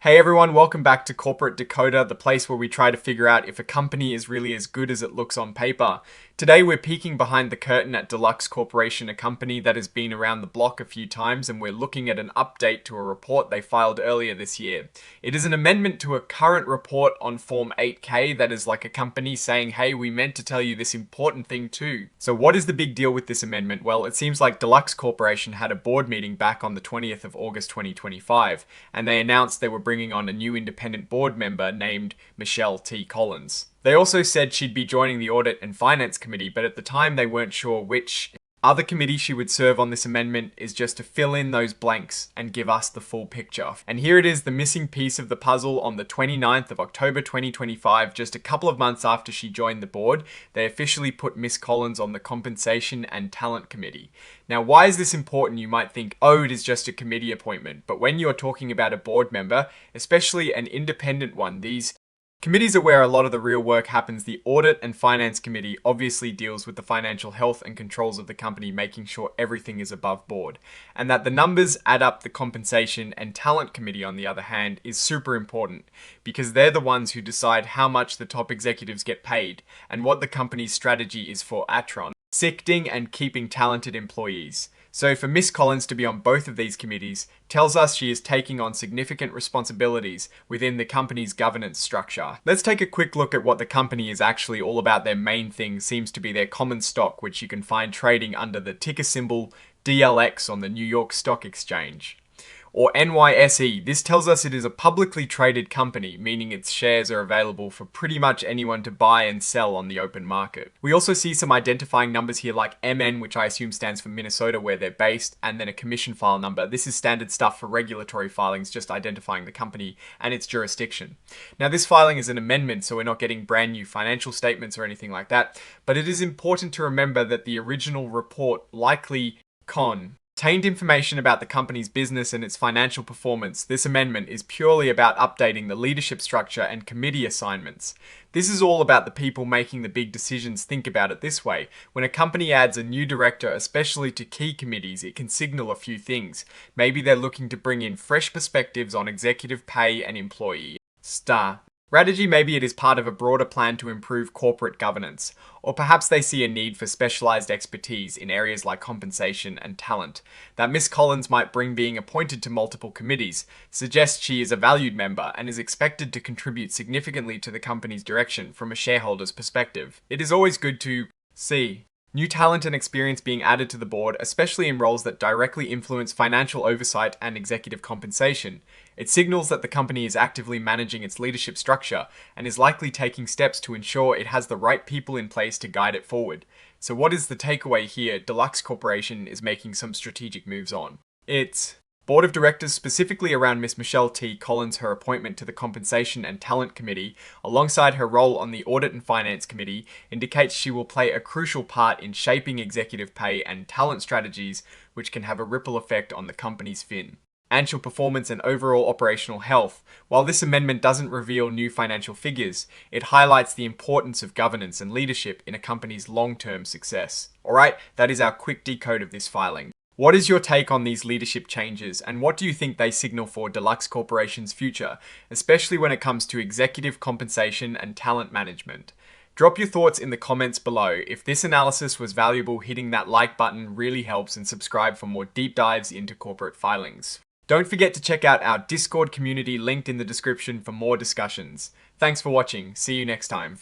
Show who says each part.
Speaker 1: Hey everyone, welcome back to Corporate Decoder, the place where we try to figure out if a company is really as good as it looks on paper. Today we're peeking behind the curtain at Deluxe Corporation, a company that has been around the block a few times, and we're looking at an update to a report they filed earlier this year. It is an amendment to a current report on Form 8K that is like a company saying, hey, we meant to tell you this important thing too. So what is the big deal with this amendment? Well, it seems like Deluxe Corporation had a board meeting back on the 20th of August 2025, and they announced they were bringing on a new independent board member named Michelle T. Collins. They also said she'd be joining the Audit and Finance Committee, but at the time they weren't sure which other committee she would serve on this amendment, is just to fill in those blanks and give us the full picture. And here it is, the missing piece of the puzzle. On the 29th of October 2025, just a couple of months after she joined the board, they officially put Miss Collins on the Compensation and Talent Committee. Now, why is this important? You might think, oh, it is just a committee appointment. But when you're talking about a board member, especially an independent one, these committees are where a lot of the real work happens. The Audit and Finance Committee obviously deals with the financial health and controls of the company, making sure everything is above board. And that the numbers add up. The Compensation and Talent Committee, on the other hand, is super important because they're the ones who decide how much the top executives get paid and what the company's strategy is for Atron, sifting and keeping talented employees. So for Miss Collins to be on both of these committees tells us she is taking on significant responsibilities within the company's governance structure. Let's take a quick look at what the company is actually all about. Their main thing seems to be their common stock, which you can find trading under the ticker symbol DLX on the New York Stock Exchange, or NYSE. This tells us it is a publicly traded company, meaning its shares are available for pretty much anyone to buy and sell on the open market. We also see some identifying numbers here like MN, which I assume stands for Minnesota, where they're based, and then a commission file number. This is standard stuff for regulatory filings, just identifying the company and its jurisdiction. Now, this filing is an amendment, so we're not getting brand new financial statements or anything like that, but it is important to remember that the original report likely contained information about the company's business and its financial performance. This amendment is purely about updating the leadership structure and committee assignments. This is all about the people making the big decisions. Think about it this way. When a company adds a new director, especially to key committees, it can signal a few things. Maybe they're looking to bring in fresh perspectives on executive pay and employee strategy. Maybe it is part of a broader plan to improve corporate governance, or perhaps they see a need for specialized expertise in areas like compensation and talent. That Miss Collins might bring being appointed to multiple committees suggests she is a valued member and is expected to contribute significantly to the company's direction from a shareholder's perspective. It is always good to see new talent and experience being added to the board, especially in roles that directly influence financial oversight and executive compensation. It signals that the company is actively managing its leadership structure and is likely taking steps to ensure it has the right people in place to guide it forward. So what is the takeaway here? Deluxe Corporation is making some strategic moves on its board of directors, specifically around Miss Michelle T. Collins. Her appointment to the Compensation and Talent Committee, alongside her role on the Audit and Finance Committee, indicates she will play a crucial part in shaping executive pay and talent strategies, which can have a ripple effect on the company's financial performance and overall operational health. While this amendment doesn't reveal new financial figures, it highlights the importance of governance and leadership in a company's long-term success. Alright, that is our quick decode of this filing. What is your take on these leadership changes, and what do you think they signal for Deluxe Corporation's future, especially when it comes to executive compensation and talent management? Drop your thoughts in the comments below. If this analysis was valuable, hitting that like button really helps, and subscribe for more deep dives into corporate filings. Don't forget to check out our Discord community linked in the description for more discussions. Thanks for watching. See you next time.